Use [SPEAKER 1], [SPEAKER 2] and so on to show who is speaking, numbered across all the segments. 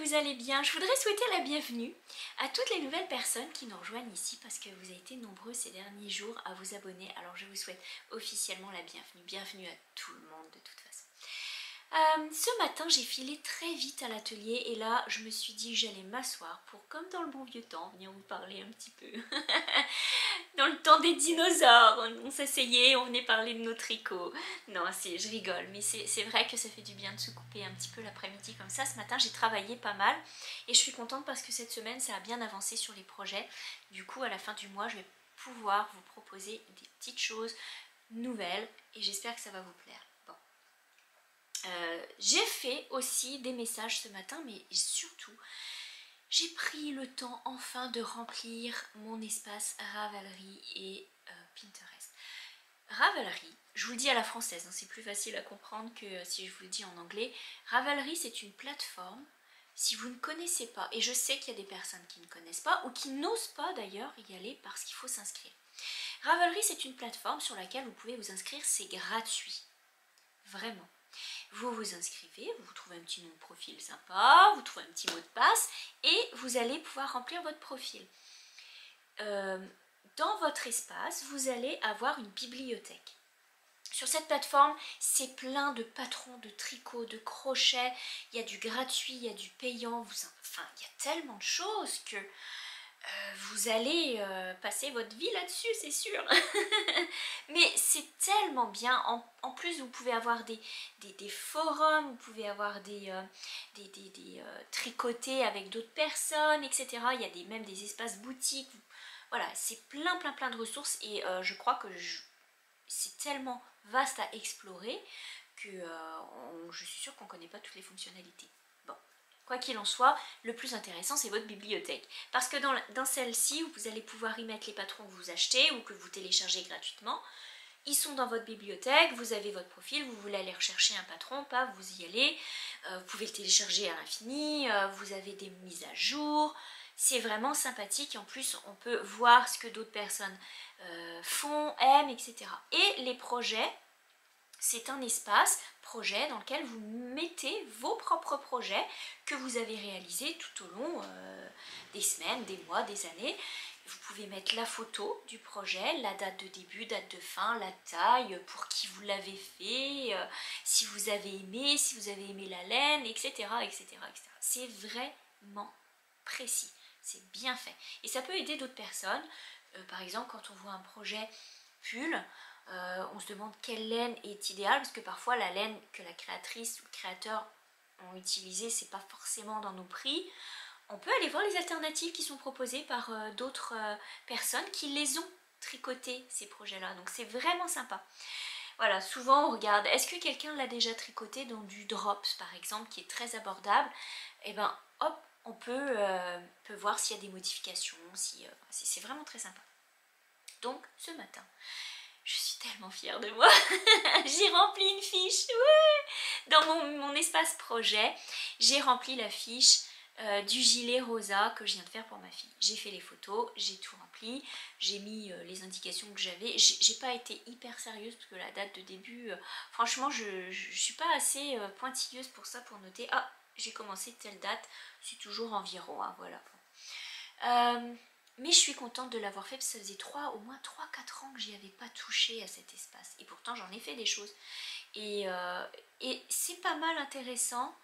[SPEAKER 1] vous allez bien. Je voudrais souhaiter la bienvenue à toutes les nouvelles personnes qui nous rejoignent ici parce que vous avez été nombreux ces derniers jours à vous abonner. Alors je vous souhaite officiellement la bienvenue. Bienvenue à tout le monde de toute façon. Ce matin j'ai filé très vite à l'atelier et là je me suis dit que j'allais m'asseoir pour, comme dans le bon vieux temps, venir vous parler un petit peu. Dans le temps des dinosaures, on s'asseyait, on venait parler de nos tricots. Non, je rigole, mais c'est vrai que ça fait du bien de se couper un petit peu l'après-midi comme ça. Ce matin j'ai travaillé pas mal et je suis contente parce que cette semaine ça a bien avancé sur les projets. Du coup à la fin du mois je vais pouvoir vous proposer des petites choses nouvelles et j'espère que ça va vous plaire. Bon. J'ai fait aussi des messages ce matin, mais surtout j'ai pris le temps enfin de remplir mon espace Ravelry et Pinterest. Ravelry, je vous le dis à la française, hein, c'est plus facile à comprendre que si je vous le dis en anglais. Ravelry, c'est une plateforme, si vous ne connaissez pas, et je sais qu'il y a des personnes qui ne connaissent pas ou qui n'osent pas d'ailleurs y aller parce qu'il faut s'inscrire. Ravelry, c'est une plateforme sur laquelle vous pouvez vous inscrire, c'est gratuit, vraiment. Vous vous inscrivez, vous trouvez un petit nom de profil sympa, vous trouvez un petit mot de passe et vous allez pouvoir remplir votre profil. Dans votre espace, vous allez avoir une bibliothèque. Sur cette plateforme, c'est plein de patrons de tricot, de crochets, il y a du gratuit, il y a du payant, enfin il y a tellement de choses que vous allez passer votre vie là-dessus, c'est sûr. Mais c'est tellement bien. En plus, vous pouvez avoir des forums, vous pouvez avoir des tricotés avec d'autres personnes, etc. Il y a même des espaces boutiques. Voilà, c'est plein de ressources et je crois que c'est tellement vaste à explorer que je suis sûre qu'on ne connaît pas toutes les fonctionnalités. Bon. Quoi qu'il en soit, le plus intéressant c'est votre bibliothèque. Parce que dans celle-ci, vous allez pouvoir y mettre les patrons que vous achetez ou que vous téléchargez gratuitement. Ils sont dans votre bibliothèque, vous avez votre profil, vous voulez aller rechercher un patron, pas, vous y allez. Vous pouvez le télécharger à l'infini, vous avez des mises à jour. C'est vraiment sympathique et en plus on peut voir ce que d'autres personnes font, aiment, etc. Et les projets, c'est un espace projet dans lequel vous mettez vos propres projets que vous avez réalisés tout au long des semaines, des mois, des années. Vous pouvez mettre la photo du projet, la date de début, date de fin, la taille, pour qui vous l'avez fait, si vous avez aimé la laine, etc. etc., etc. C'est vraiment précis, c'est bien fait. Et ça peut aider d'autres personnes. Par exemple, quand on voit un projet pull, on se demande quelle laine est idéale parce que parfois la laine que la créatrice ou le créateur ont utilisée, c'est pas forcément dans nos prix. On peut aller voir les alternatives qui sont proposées par d'autres personnes qui les ont tricotées, ces projets-là. Donc c'est vraiment sympa. Voilà, souvent on regarde, est-ce que quelqu'un l'a déjà tricoté dans du Drops par exemple, qui est très abordable. Et ben hop, on peut voir s'il y a des modifications, c'est vraiment très sympa. Donc ce matin, je suis tellement fière de moi. J'ai rempli une fiche, ouais. Dans mon espace projet, j'ai rempli la fiche du gilet rosa que je viens de faire pour ma fille. J'ai fait les photos, j'ai tout rempli, j'ai mis les indications que j'avais. J'ai pas été hyper sérieuse parce que la date de début, franchement je suis pas assez pointilleuse pour ça, pour noter. Ah, j'ai commencé telle date, c'est toujours environ, hein, voilà. Mais je suis contente de l'avoir fait parce que ça faisait au moins 3-4 ans que j'y avais pas touché à cet espace. Et pourtant j'en ai fait des choses. Et c'est pas mal intéressant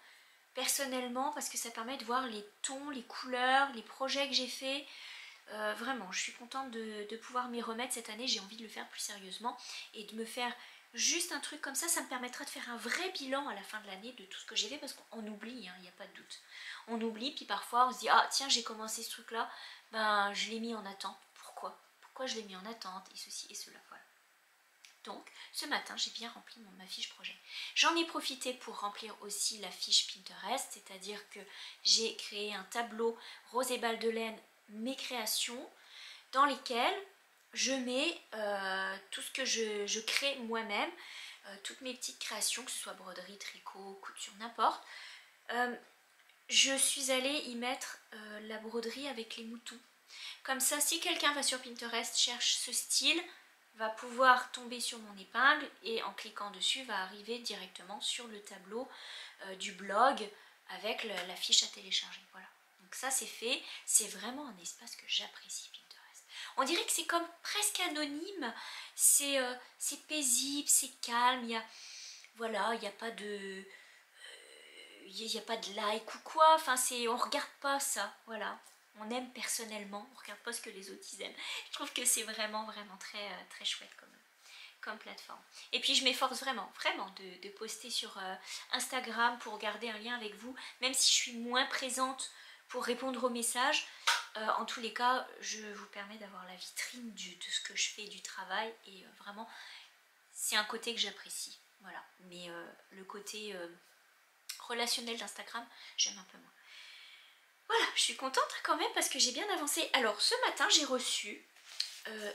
[SPEAKER 1] personnellement parce que ça permet de voir les tons, les couleurs, les projets que j'ai fait. Vraiment, je suis contente de pouvoir m'y remettre cette année. J'ai envie de le faire plus sérieusement et de me faire juste un truc comme ça me permettra de faire un vrai bilan à la fin de l'année de tout ce que j'ai fait parce qu'on oublie, hein, il n'y a pas de doute. On oublie, puis parfois on se dit, ah tiens, j'ai commencé ce truc là, ben je l'ai mis en attente. Pourquoi je l'ai mis en attente, et ceci et cela, voilà. Donc ce matin j'ai bien rempli ma fiche projet. J'en ai profité pour remplir aussi la fiche Pinterest, c'est-à-dire que j'ai créé un tableau rose et balle de laine, mes créations, dans lesquelles je mets tout ce que je crée moi-même, toutes mes petites créations, que ce soit broderie, tricot, couture, n'importe. Je suis allée y mettre la broderie avec les moutons. Comme ça, si quelqu'un va sur Pinterest, cherche ce style, va pouvoir tomber sur mon épingle et en cliquant dessus va arriver directement sur le tableau du blog avec la fiche à télécharger. Voilà. Donc ça c'est fait, c'est vraiment un espace que j'apprécie, Pinterest. On dirait que c'est comme presque anonyme, c'est paisible, c'est calme, il y a, voilà, il n'y a pas de... Il n'y a pas de like ou quoi, enfin on regarde pas ça, voilà. On aime personnellement, on regarde pas ce que les autres ils aiment. Je trouve que c'est vraiment très, très chouette comme plateforme. Et puis je m'efforce vraiment de poster sur Instagram pour garder un lien avec vous, même si je suis moins présente pour répondre aux messages. En tous les cas, je vous permets d'avoir la vitrine de ce que je fais, du travail, et vraiment, c'est un côté que j'apprécie. Voilà. Mais le côté relationnel d'Instagram, j'aime un peu moins. Voilà, je suis contente quand même parce que j'ai bien avancé. Alors, ce matin, j'ai reçu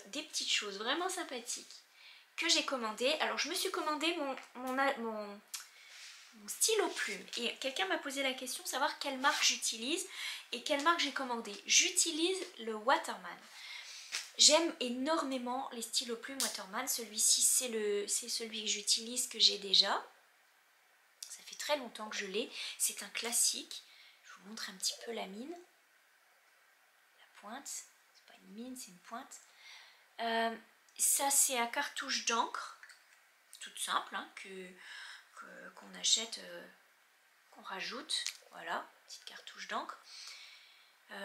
[SPEAKER 1] des petites choses vraiment sympathiques que j'ai commandé. Alors je me suis commandé mon stylo plume et quelqu'un m'a posé la question de savoir quelle marque j'utilise et quelle marque j'ai commandé. J'utilise le Waterman. J'aime énormément les stylos plumes Waterman. Celui-ci c'est celui que j'utilise, que j'ai déjà. Ça fait très longtemps que je l'ai. C'est un classique. Je vous montre un petit peu la mine. La pointe. C'est pas une mine, c'est une pointe. Ça c'est à cartouche d'encre, toute simple, hein, qu'on achète, qu'on rajoute, voilà, petite cartouche d'encre.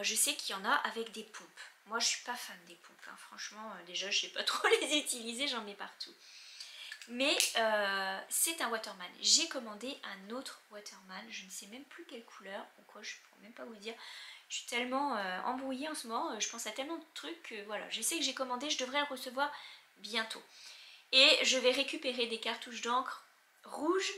[SPEAKER 1] Je sais qu'il y en a avec des pompes. Moi je suis pas fan des pompes, hein. Franchement, déjà je sais pas trop les utiliser, j'en mets partout. Mais c'est un Waterman. J'ai commandé un autre Waterman, je ne sais même plus quelle couleur ou quoi, je ne pourrais même pas vous dire. Je suis tellement embrouillée en ce moment, je pense à tellement de trucs que voilà, je sais que j'ai commandé, je devrais le recevoir bientôt. Et je vais récupérer des cartouches d'encre rouges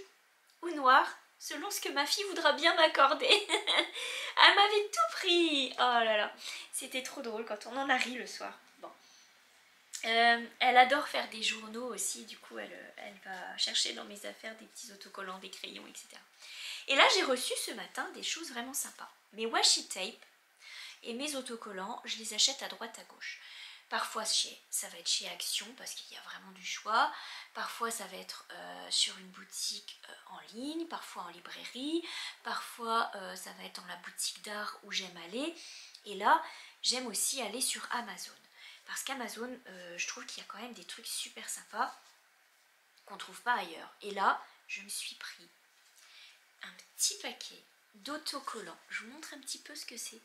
[SPEAKER 1] ou noires, selon ce que ma fille voudra bien m'accorder. Elle m'avait tout pris. Oh là là, c'était trop drôle quand on en a ri le soir. Bon. Elle adore faire des journaux aussi, du coup elle va chercher dans mes affaires des petits autocollants, des crayons, etc. Et là j'ai reçu ce matin des choses vraiment sympas. Mes washi tape et mes autocollants, je les achète à droite à gauche. Parfois ça va être chez Action parce qu'il y a vraiment du choix. Parfois ça va être sur une boutique en ligne, parfois en librairie. Parfois ça va être dans la boutique d'art où j'aime aller. Et là j'aime aussi aller sur Amazon. Parce qu'Amazon, je trouve qu'il y a quand même des trucs super sympas qu'on ne trouve pas ailleurs. Et là, je me suis pris un petit paquet d'autocollants. Je vous montre un petit peu ce que c'est.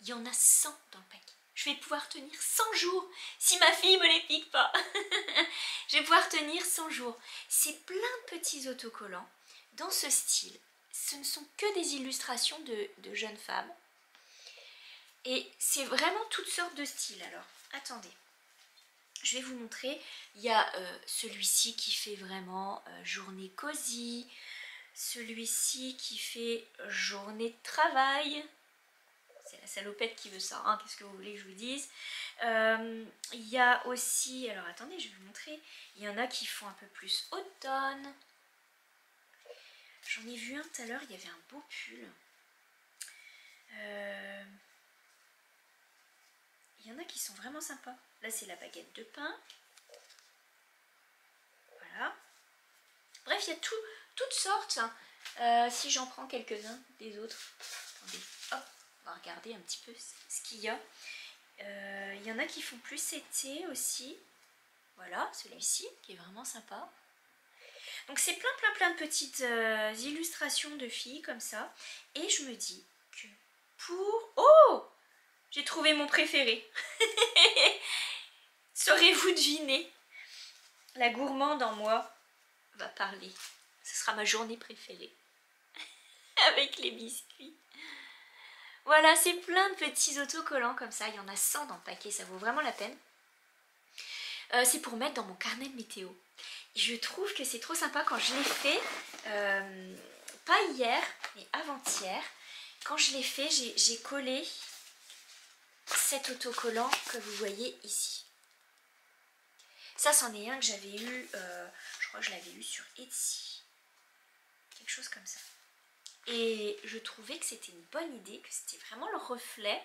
[SPEAKER 1] Il y en a 100 dans le paquet. Je vais pouvoir tenir 100 jours si ma fille me les pique pas. Je vais pouvoir tenir 100 jours. C'est plein de petits autocollants dans ce style. Ce ne sont que des illustrations de jeunes femmes. Et c'est vraiment toutes sortes de styles. Alors, attendez. Je vais vous montrer. Il y a celui-ci qui fait vraiment journée cosy. Celui-ci qui fait journée de travail. C'est la salopette qui veut ça, hein. Qu'est-ce que vous voulez que je vous dise? Il y a aussi... Alors attendez, je vais vous montrer. Il y en a qui font un peu plus automne. J'en ai vu un tout à l'heure, il y avait un beau pull. Il y en a qui sont vraiment sympas. Là, c'est la baguette de pain. Voilà. Bref, il y a toutes sortes. Si j'en prends quelques-uns des autres. Attendez, hop, on va regarder un petit peu ce qu'il y a. Il y en a qui font plus été aussi. Voilà, celui-ci qui est vraiment sympa. Donc c'est plein de petites illustrations de filles comme ça. Et je me dis que pour... Oh! J'ai trouvé mon préféré. Saurez-vous deviner? La gourmande en moi va parler. Ce sera ma journée préférée. Avec les biscuits. Voilà, c'est plein de petits autocollants comme ça. Il y en a 100 dans le paquet, ça vaut vraiment la peine. C'est pour mettre dans mon carnet de météo. Et je trouve que c'est trop sympa quand je l'ai fait. Pas hier, mais avant-hier. Quand je l'ai fait, j'ai collé cet autocollant que vous voyez ici. Ça, c'en est un que j'avais eu, je crois que je l'avais eu sur Etsy. Quelque chose comme ça. Et je trouvais que c'était une bonne idée, que c'était vraiment le reflet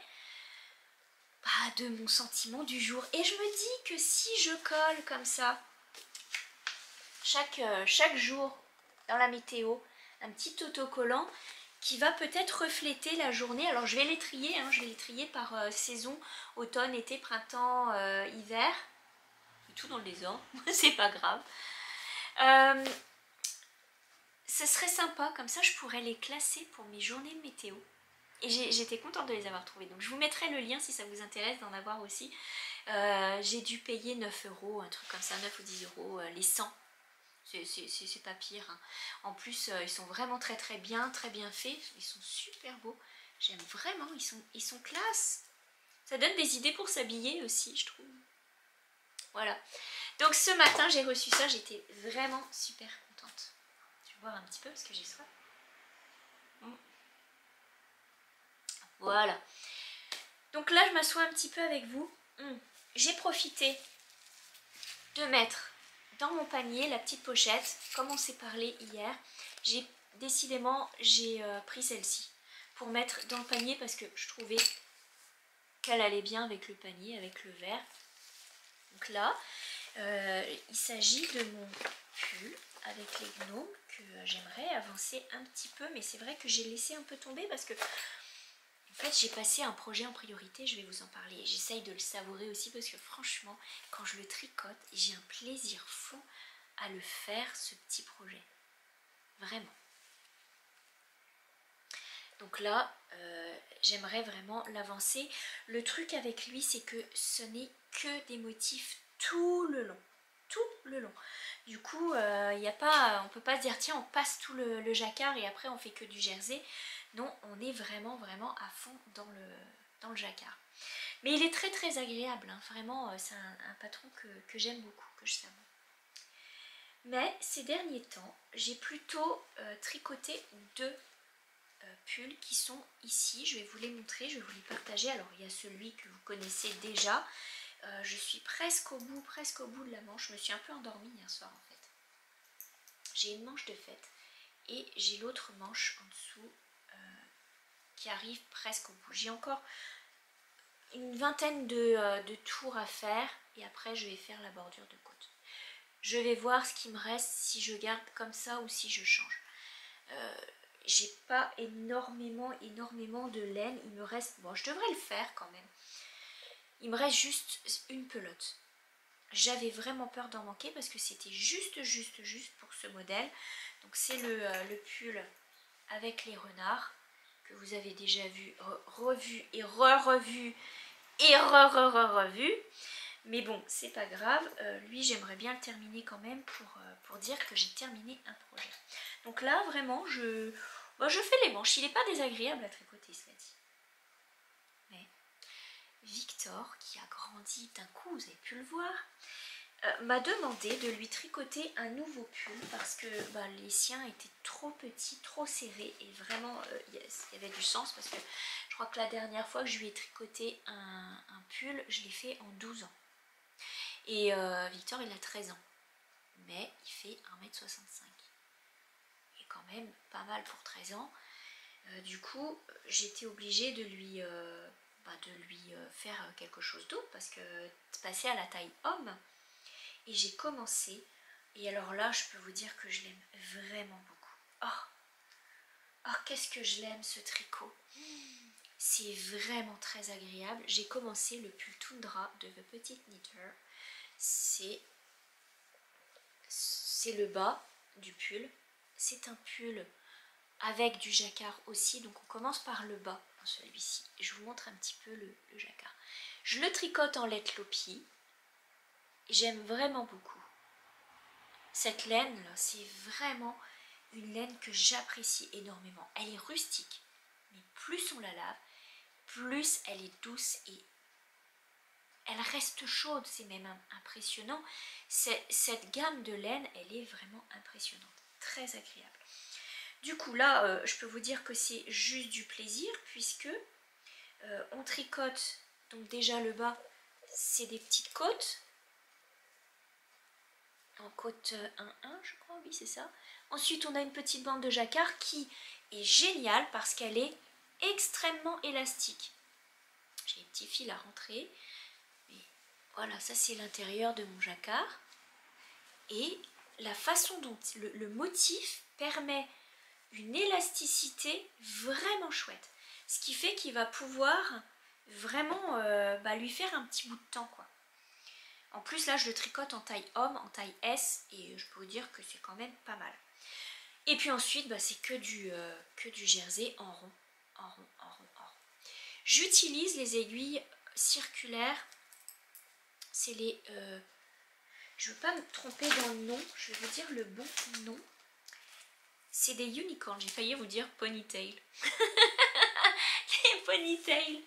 [SPEAKER 1] de mon sentiment du jour. Et je me dis que si je colle comme ça, chaque jour dans la météo, un petit autocollant qui va peut-être refléter la journée. Alors je vais les trier, hein, je vais les trier par saison, automne, été, printemps, hiver. Tout dans le désordre, c'est pas grave. Ce serait sympa, comme ça je pourrais les classer pour mes journées de météo. Et j'étais contente de les avoir trouvés. Donc je vous mettrai le lien si ça vous intéresse d'en avoir aussi. J'ai dû payer 9 euros, un truc comme ça, 9 ou 10 euros, les 100. C'est pas pire, hein. En plus ils sont vraiment très bien faits. Ils sont super beaux. J'aime vraiment, ils sont classe. Ça donne des idées pour s'habiller aussi, je trouve. Voilà. Donc ce matin j'ai reçu ça, j'étais vraiment super contente. Je vais boire un petit peu parce que j'ai soif. Voilà. Donc là je m'assois un petit peu avec vous. J'ai profité de mettre dans mon panier la petite pochette. Comme on s'est parlé hier, j'ai pris celle-ci pour mettre dans le panier parce que je trouvais qu'elle allait bien avec le panier, avec le verre. Donc là, il s'agit de mon pull avec les gnomes que j'aimerais avancer un petit peu, mais c'est vrai que j'ai laissé un peu tomber parce que en fait j'ai passé un projet en priorité, je vais vous en parler. J'essaye de le savourer aussi parce que franchement, quand je le tricote, j'ai un plaisir fou à le faire, ce petit projet. Vraiment. Donc là, j'aimerais vraiment l'avancer. Le truc avec lui, c'est que ce n'est que des motifs tout le long. Tout le long. Du coup, on ne peut pas se dire tiens, on passe tout le jacquard et après on fait que du jersey. Non, on est vraiment à fond dans le jacquard. Mais il est très agréable, hein. Vraiment, c'est un patron que j'aime beaucoup, que je savoure. Mais ces derniers temps, j'ai plutôt tricoté deux pulls qui sont ici. Je vais vous les montrer, je vais vous les partager. Alors il y a celui que vous connaissez déjà. Je suis presque au bout de la manche. Je me suis un peu endormie hier soir en fait. J'ai une manche de fête et j'ai l'autre manche en dessous qui arrive presque au bout. J'ai encore une vingtaine de tours à faire et après je vais faire la bordure de côte. Je vais voir ce qui me reste, si je garde comme ça ou si je change. J'ai pas énormément de laine. Il me reste, bon je devrais le faire quand même. Il me reste juste une pelote. J'avais vraiment peur d'en manquer parce que c'était juste pour ce modèle. Donc c'est le pull avec les renards que vous avez déjà vu, revu et revu et revu. Mais bon, c'est pas grave. Lui, j'aimerais bien le terminer quand même pour dire que j'ai terminé un projet. Donc là, vraiment, je fais les manches. Il n'est pas désagréable à tricoter, cela dit. Mais Victor, qui a grandi d'un coup, vous avez pu le voir, m'a demandé de lui tricoter un nouveau pull parce que les siens étaient trop petits, trop serrés et vraiment il y avait du sens parce que je crois que la dernière fois que je lui ai tricoté un pull, je l'ai fait en 12 ans. Et Victor il a 13 ans, mais il fait 1m65. Et quand même pas mal pour 13 ans. Du coup j'étais obligée de lui faire quelque chose d'autre parce que passer à la taille homme. Et j'ai commencé, et alors là, je peux vous dire que je l'aime vraiment beaucoup. Oh, qu'est-ce que je l'aime ce tricot. C'est vraiment très agréable. J'ai commencé le pull Tundra de The Petite Knitter. C'est le bas du pull. C'est un pull avec du jacquard aussi, donc on commence par le bas dans celui-ci. Je vous montre un petit peu le jacquard. Je le tricote en lait lopi. J'aime vraiment beaucoup. Cette laine là, c'est vraiment une laine que j'apprécie énormément. Elle est rustique, mais plus on la lave, plus elle est douce et elle reste chaude. C'est même impressionnant. Cette gamme de laine, elle est vraiment impressionnante, très agréable. Du coup là, je peux vous dire que c'est juste du plaisir puisque on tricote. Donc déjà le bas, c'est des petites côtes. En côte 1-1 je crois, oui c'est ça. Ensuite on a une petite bande de jacquard qui est géniale parce qu'elle est extrêmement élastique. J'ai des petits fils à rentrer. Mais voilà, ça c'est l'intérieur de mon jacquard. Et la façon dont le motif permet une élasticité vraiment chouette. Ce qui fait qu'il va pouvoir vraiment lui faire un petit bout de temps, quoi. En plus là je le tricote en taille homme, en taille S, et je peux vous dire que c'est quand même pas mal. Et puis ensuite c'est que du jersey en rond, en rond, en rond, en rond. J'utilise les aiguilles circulaires, c'est les... je ne veux pas me tromper dans le nom, je vais vous dire le bon nom. C'est des unicorns, j'ai failli vous dire ponytail. Les ponytails.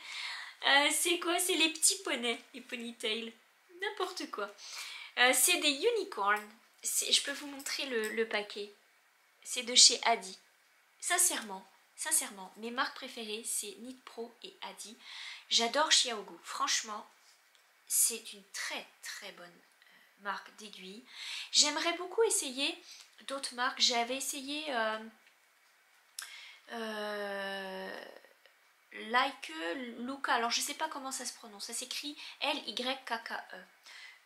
[SPEAKER 1] C'est quoi? C'est les petits poneys, les ponytails. N'importe quoi. C'est des unicorns. Je peux vous montrer le paquet. C'est de chez Adi. Sincèrement, mes marques préférées, c'est Knit Pro et Adi. J'adore Xiaogu. Franchement, c'est une très très bonne marque d'aiguille. J'aimerais beaucoup essayer d'autres marques. J'avais essayé Like Luca. Alors je sais pas comment ça se prononce. Ça s'écrit L-Y-K-K-E.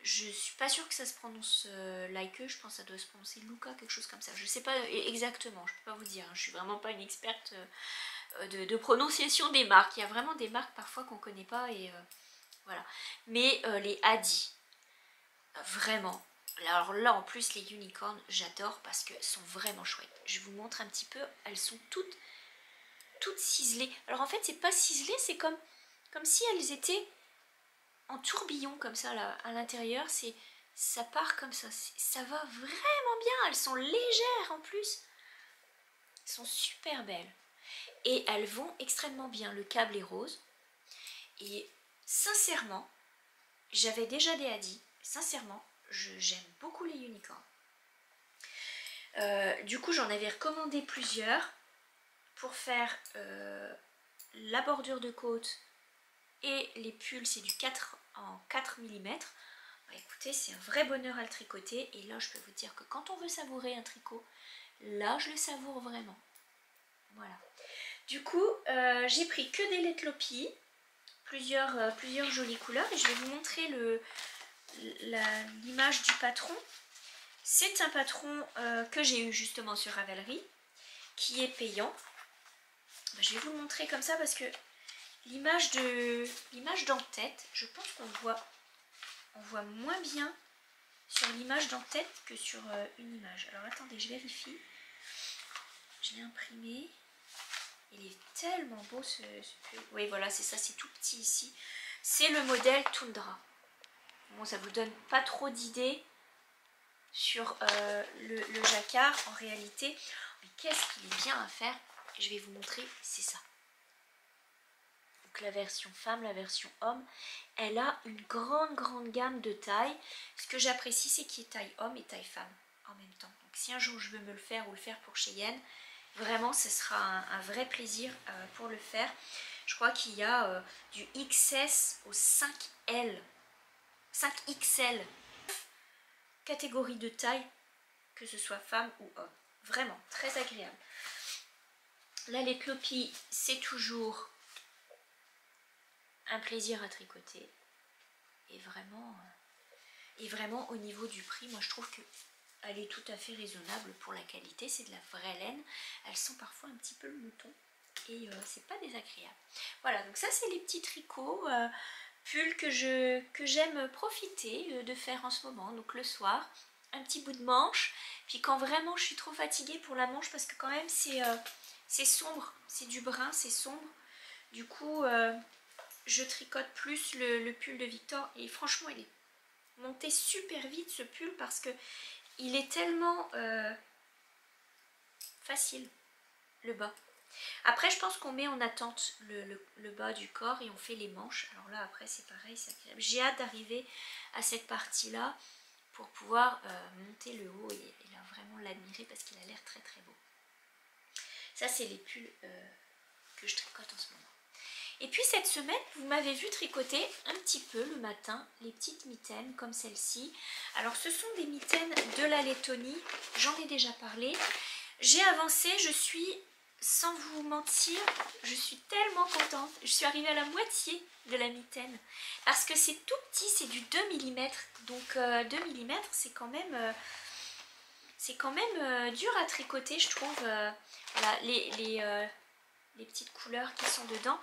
[SPEAKER 1] Je suis pas sûre que ça se prononce Like, je pense que ça doit se prononcer Luca, quelque chose comme ça. Je sais pas exactement, je peux pas vous dire. Je suis vraiment pas une experte de prononciation des marques. Il y a vraiment des marques parfois qu'on connaît pas et voilà. Mais les Adi, vraiment. Alors là en plus les unicorns, j'adore parce qu'elles sont vraiment chouettes. Je vous montre un petit peu, elles sont toutes ciselées. Alors en fait c'est pas ciselé, c'est comme si elles étaient en tourbillon comme ça là, à l'intérieur. Ça part comme ça, ça va vraiment bien. Elles sont légères en plus, elles sont super belles et elles vont extrêmement bien. Le câble est rose et sincèrement j'avais déjà des Adi, sincèrement j'aime beaucoup les unicorns. Du coup j'en avais recommandé plusieurs pour faire la bordure de côte et les pulls. C'est du 4 en 4 mm. Écoutez, c'est un vrai bonheur à le tricoter, et là je peux vous dire que quand on veut savourer un tricot, là je le savoure vraiment. Voilà. Du coup j'ai pris que des Letlopi, plusieurs jolies couleurs, et je vais vous montrer l'image du patron. C'est un patron que j'ai eu justement sur Ravelry, qui est payant. Je vais vous le montrer comme ça parce que l'image d'en-tête, je pense qu'on voit moins bien sur l'image d'en-tête que sur une image. Alors attendez, je vérifie. Je l'ai imprimé. Il est tellement beau ce pull. Oui, voilà, c'est ça, c'est tout petit ici. C'est le modèle Tundra. Bon, ça vous donne pas trop d'idées sur le jacquard en réalité. Mais qu'est-ce qu'il est bien à faire? Je vais vous montrer, c'est ça. Donc la version femme, la version homme, elle a une grande gamme de tailles. Ce que j'apprécie, c'est qu'il y ait taille homme et taille femme en même temps. Donc si un jour je veux me le faire ou le faire pour Cheyenne, vraiment ce sera un vrai plaisir pour le faire. Je crois qu'il y a du XS au 5L, 5XL, catégorie de taille, que ce soit femme ou homme. Vraiment très agréable. La Letlopi, c'est toujours un plaisir à tricoter, et vraiment au niveau du prix, moi je trouve que elle est tout à fait raisonnable pour la qualité. C'est de la vraie laine, elles sont parfois un petit peu le mouton et c'est pas désagréable. Voilà, donc ça c'est les petits tricots pulls que j'aime profiter de faire en ce moment. Donc le soir, un petit bout de manche, puis quand vraiment je suis trop fatiguée pour la manche, parce que quand même c'est sombre, c'est du brun, c'est sombre, du coup je tricote plus le pull de Victor, et franchement il est monté super vite ce pull parce que il est tellement facile, le bas. Après je pense qu'on met en attente le bas du corps et on fait les manches. Alors là après c'est pareil, c'est agréable. J'ai hâte d'arriver à cette partie là pour pouvoir monter le haut et là vraiment l'admirer parce qu'il a l'air très très beau. Ça c'est les pulls que je tricote en ce moment. Et puis cette semaine, vous m'avez vu tricoter un petit peu le matin les petites mitaines comme celle-ci. Alors ce sont des mitaines de la Lettonie, j'en ai déjà parlé. J'ai avancé, je suis, sans vous mentir, je suis tellement contente. Je suis arrivée à la moitié de la mitaine parce que c'est tout petit, c'est du 2 mm. Donc 2 mm c'est quand même c'est quand même dur à tricoter, je trouve. Voilà, les petites couleurs qui sont dedans.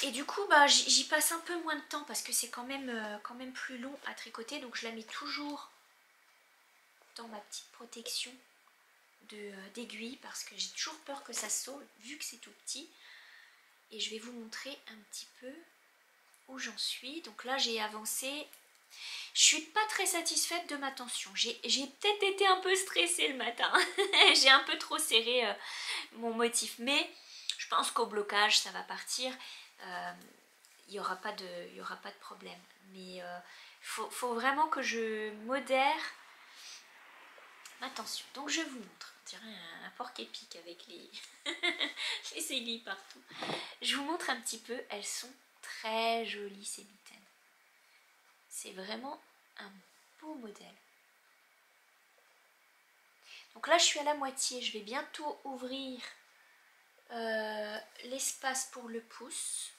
[SPEAKER 1] Et du coup, bah, j'y passe un peu moins de temps parce que c'est quand même plus long à tricoter. Donc je la mets toujours dans ma petite protection d'aiguille parce que j'ai toujours peur que ça saute vu que c'est tout petit. Et je vais vous montrer un petit peu où j'en suis. Donc là, j'ai avancé. Je suis pas très satisfaite de ma tension. J'ai peut-être été un peu stressée le matin. J'ai un peu trop serré mon motif. Mais je pense qu'au blocage, ça va partir. Il n'y aura pas de problème. Mais faut vraiment que je modère ma tension. Donc je vous montre. On dirait un porc-épic avec les aiguilles partout. Je vous montre un petit peu. Elles sont très jolies ces mitaines. C'est vraiment un beau modèle. Donc là je suis à la moitié. Je vais bientôt ouvrir l'espace pour le pouce.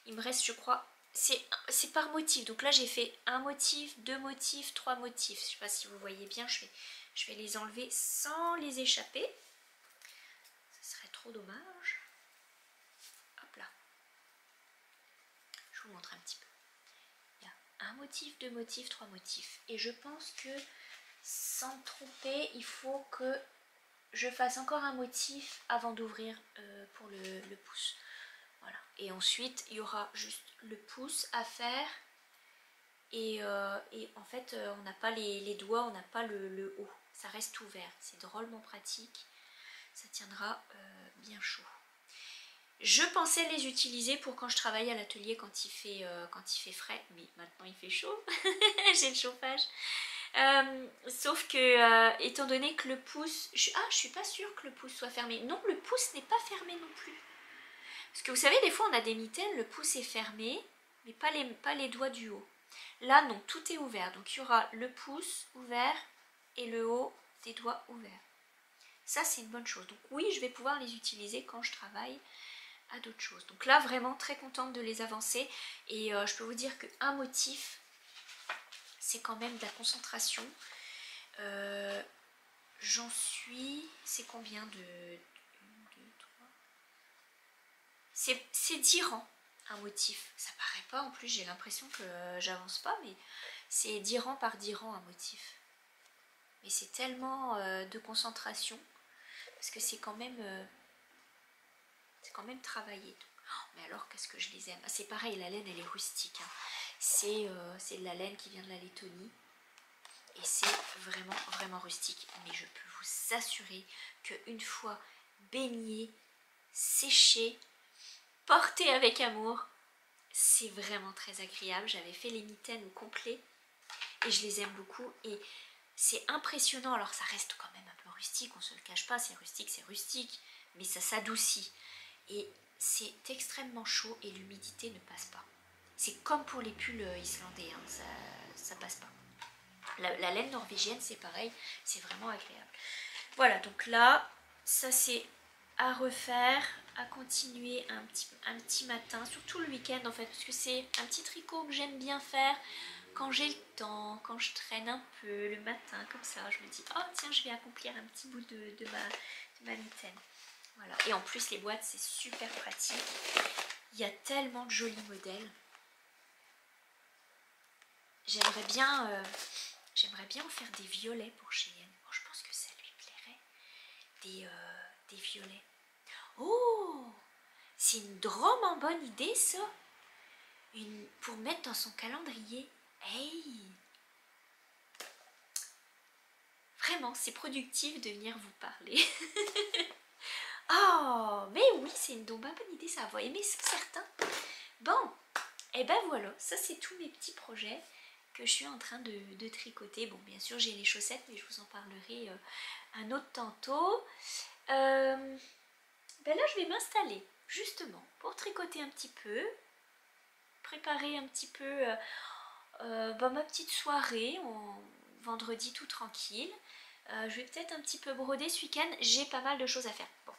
[SPEAKER 1] Il me reste, je crois, c'est par motif. Donc là j'ai fait un motif, 2 motifs, 3 motifs. Je ne sais pas si vous voyez bien, je vais les enlever sans les échapper. Ce serait trop dommage. Hop là. Je vous montre un petit peu. Il y a un motif, 2 motifs, 3 motifs. Et je pense que sans me tromper, il faut que je fasse encore un motif avant d'ouvrir pour le pouce. Voilà. Et ensuite, il y aura juste le pouce à faire. Et en fait, on n'a pas les doigts, on n'a pas le haut. Ça reste ouvert. C'est drôlement pratique. Ça tiendra bien chaud. Je pensais les utiliser pour quand je travaille à l'atelier quand il fait frais. Mais maintenant, il fait chaud. J'ai le chauffage. Sauf que, étant donné que le pouce... je suis pas sûre que le pouce soit fermé. Non, le pouce n'est pas fermé non plus. Parce que vous savez, des fois, on a des mitaines, le pouce est fermé, mais pas les doigts du haut. Là, non, tout est ouvert. Donc, il y aura le pouce ouvert et le haut des doigts ouverts. Ça, c'est une bonne chose. Donc, oui, je vais pouvoir les utiliser quand je travaille à d'autres choses. Donc là, vraiment très contente de les avancer. Et je peux vous dire qu'un motif, c'est quand même de la concentration. J'en suis... C'est combien de... 1, 2, 3... C'est 10 rangs. Un motif, ça paraît pas, en plus j'ai l'impression que j'avance pas, mais c'est 10 rangs par 10 rangs un motif. Mais c'est tellement de concentration, parce que c'est quand même travaillé. Mais alors qu'est-ce que je les aime. C'est pareil, la laine elle est rustique, hein. C'est de la laine qui vient de la Lettonie, et c'est vraiment vraiment rustique. Mais je peux vous assurer qu'une fois baigné, séché, porté avec amour, c'est vraiment très agréable. J'avais fait les mitaines au complet et je les aime beaucoup. Et c'est impressionnant. Alors ça reste quand même un peu rustique, on se le cache pas, c'est rustique. Mais ça s'adoucit. Et c'est extrêmement chaud et l'humidité ne passe pas. C'est comme pour les pulls islandais, hein, ça passe pas. La laine norvégienne c'est pareil, c'est vraiment agréable. Voilà, donc là, ça c'est à refaire, à continuer un petit matin, surtout le week-end en fait, parce que c'est un petit tricot que j'aime bien faire quand j'ai le temps, quand je traîne un peu le matin, comme ça, je me dis, oh tiens, je vais accomplir un petit bout de ma mitaine. Voilà. Et en plus, les boîtes, c'est super pratique. Il y a tellement de jolis modèles. J'aimerais bien en faire des violets pour Cheyenne. Oh, je pense que ça lui plairait. Des violets. Oh, c'est une drôlement bonne idée ça. Pour mettre dans son calendrier. Hey, vraiment, c'est productif de venir vous parler. Oh, mais oui, c'est une bonne idée, ça va aimer certains. Bon, et ben voilà, ça c'est tous mes petits projets que je suis en train de tricoter. Bon, bien sûr, j'ai les chaussettes, mais je vous en parlerai un autre tantôt. Ben là, je vais m'installer, justement, pour tricoter un petit peu, préparer un petit peu ma petite soirée, vendredi tout tranquille. Je vais peut-être un petit peu broder ce week-end, j'ai pas mal de choses à faire. Bon,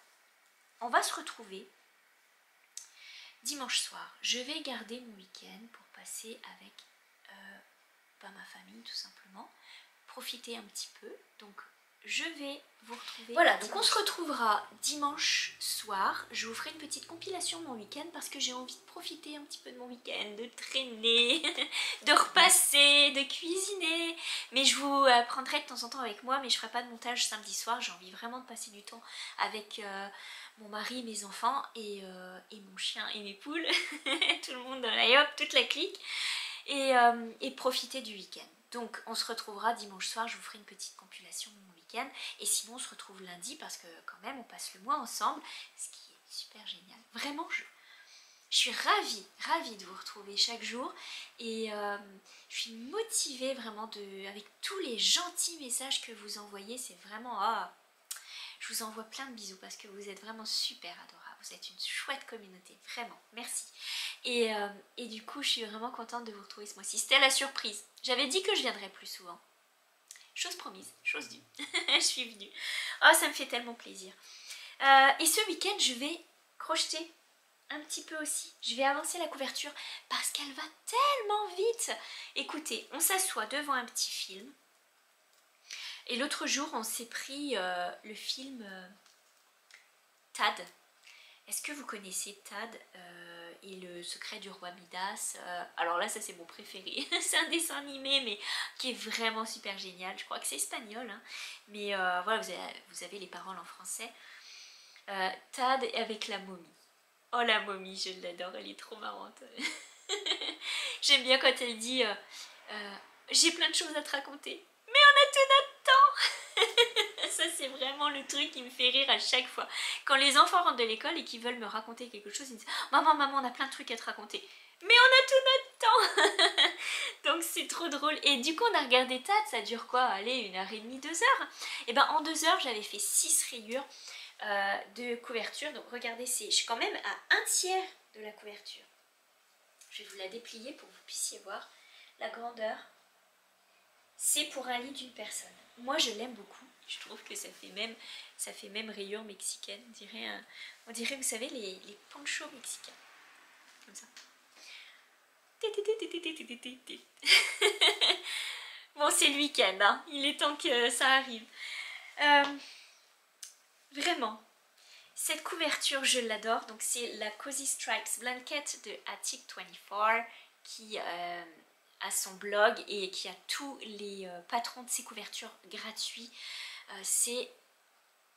[SPEAKER 1] on va se retrouver dimanche soir. Je vais garder mon week-end pour passer avec ma famille tout simplement, profiter un petit peu. Donc je vais vous retrouver. Voilà, donc on se retrouvera dimanche soir. Je vous ferai une petite compilation de mon week-end parce que j'ai envie de profiter un petit peu de mon week-end, de traîner, de repasser, de cuisiner. Mais je vous prendrai de temps en temps avec moi, mais je ferai pas de montage samedi soir. J'ai envie vraiment de passer du temps avec mon mari, mes enfants et mon chien et mes poules. Tout le monde, allez hop, toute la clique. Et profiter du week-end. Donc on se retrouvera dimanche soir, je vous ferai une petite compilation de mon week-end. Et sinon on se retrouve lundi parce que quand même on passe le mois ensemble, ce qui est super génial. Vraiment, je suis ravie de vous retrouver chaque jour. Et je suis motivée vraiment avec tous les gentils messages que vous envoyez. C'est vraiment... je vous envoie plein de bisous parce que vous êtes vraiment super adorables. Vous êtes une chouette communauté, vraiment, merci. Et du coup, je suis vraiment contente de vous retrouver ce mois-ci. C'était la surprise. J'avais dit que je viendrais plus souvent. Chose promise, chose due. Je suis venue. Oh, ça me fait tellement plaisir. Et ce week-end, je vais crocheter un petit peu aussi. Je vais avancer la couverture parce qu'elle va tellement vite. Écoutez, on s'assoit devant un petit film. Et l'autre jour, on s'est pris le film Tad. Est-ce que vous connaissez Tad et le secret du roi Midas? Alors là, ça c'est mon préféré. C'est un dessin animé, mais qui est vraiment super génial. Je crois que c'est espagnol, hein. Mais voilà, vous avez les paroles en français. Tad avec la momie. Oh, la momie, je l'adore, elle est trop marrante. J'aime bien quand elle dit j'ai plein de choses à te raconter, mais on a tout notre temps. Ça c'est vraiment le truc qui me fait rire à chaque fois. Quand les enfants rentrent de l'école et qu'ils veulent me raconter quelque chose, ils me disent maman, on a plein de trucs à te raconter, mais on a tout notre temps. Donc c'est trop drôle. Et du coup on a regardé Tad, ça dure quoi? Allez, 1h30, 2 heures. Et ben en 2 heures j'avais fait 6 rayures de couverture. Donc regardez, je suis quand même à 1/3 de la couverture. Je vais vous la déplier pour que vous puissiez voir la grandeur. C'est pour un lit d'une personne. Moi je l'aime beaucoup. Je trouve que ça fait même rayure mexicaine. On dirait, vous savez, les ponchos mexicains. Comme ça. Bon, c'est le week-end, hein. Il est temps que ça arrive. Vraiment, cette couverture, je l'adore. Donc c'est la Cozy Stripes Blanket de Attic24 qui a son blog et qui a tous les patrons de ses couvertures gratuits. C'est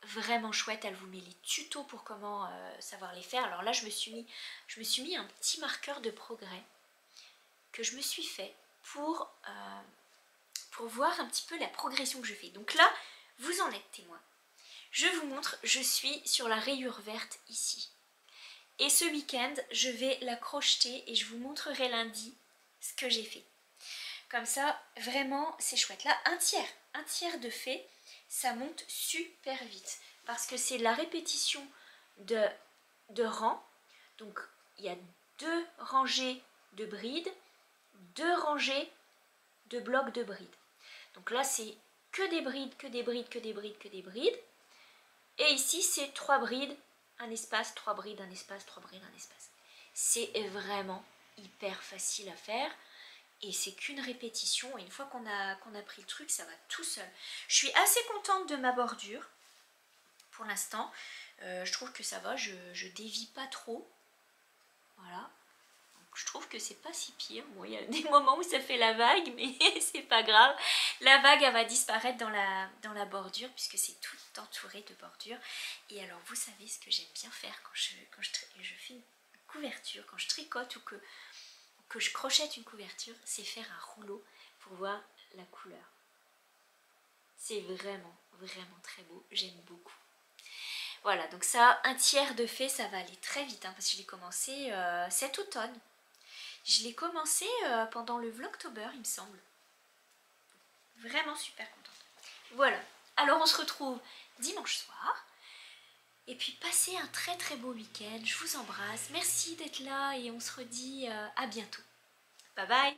[SPEAKER 1] vraiment chouette. Elle vous met les tutos pour comment savoir les faire. Alors là, je me suis mis un petit marqueur de progrès que je me suis fait pour voir un petit peu la progression que je fais. Donc là, vous en êtes témoin. Je vous montre, je suis sur la rayure verte ici. Et ce week-end, je vais la crocheter et je vous montrerai lundi ce que j'ai fait. Comme ça, vraiment, c'est chouette. Là, un tiers de fait, ça monte super vite. Parce que c'est la répétition de rangs. Donc, il y a 2 rangées de brides, 2 rangées de blocs de brides. Donc là, c'est que des brides, que des brides, que des brides, que des brides. Et ici, c'est 3 brides, un espace, 3 brides, un espace, 3 brides, un espace. C'est vraiment hyper facile à faire. Et c'est qu'une répétition. Et une fois qu'on a pris le truc, ça va tout seul. Je suis assez contente de ma bordure. Pour l'instant, je trouve que ça va. Je dévie pas trop. Voilà. Je trouve que c'est pas si pire. Bon, il y a des moments où ça fait la vague, mais c'est pas grave. La vague, elle va disparaître dans la bordure, puisque c'est tout entouré de bordure. Et alors, vous savez ce que j'aime bien faire quand je fais une couverture, quand je tricote ou que je crochette une couverture, c'est faire un rouleau pour voir la couleur. C'est vraiment, vraiment très beau. J'aime beaucoup. Voilà, donc ça, un tiers de fait, ça va aller très vite, hein, parce que je l'ai commencé cet automne. Je l'ai commencé pendant le Vlogtober, il me semble. Vraiment super contente. Voilà, alors on se retrouve dimanche soir. Et puis passez un très très beau week-end. Je vous embrasse. Merci d'être là et on se redit à bientôt. Bye bye.